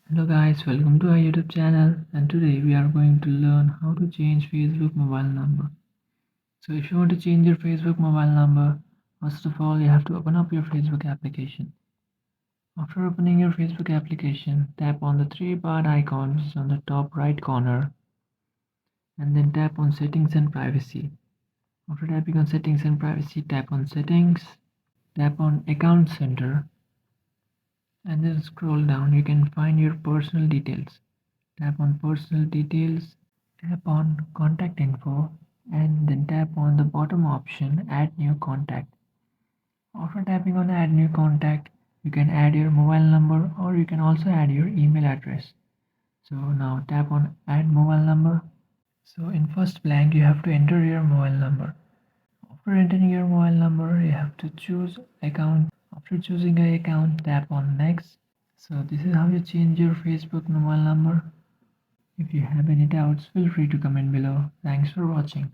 Hello guys, welcome to our YouTube channel, and today we are going to learn how to change Facebook mobile number. So if you want to change your Facebook mobile number, first of all you have to open up your Facebook application. After opening your Facebook application, tap on the three bar icons on the top right corner and then tap on settings and privacy. After tapping on settings and privacy, tap on settings, tap on account center and then scroll down. You can find your personal details. Tap on personal details, tap on contact info and then tap on the bottom option add new contact. After tapping on add new contact, you can add your mobile number or you can also add your email address. So now tap on add mobile number. So in first blank you have to enter your mobile number. After entering your mobile number you have to choose account. After choosing an account, tap on next. So this is how you change your Facebook mobile number. If you have any doubts, feel free to comment below. Thanks for watching.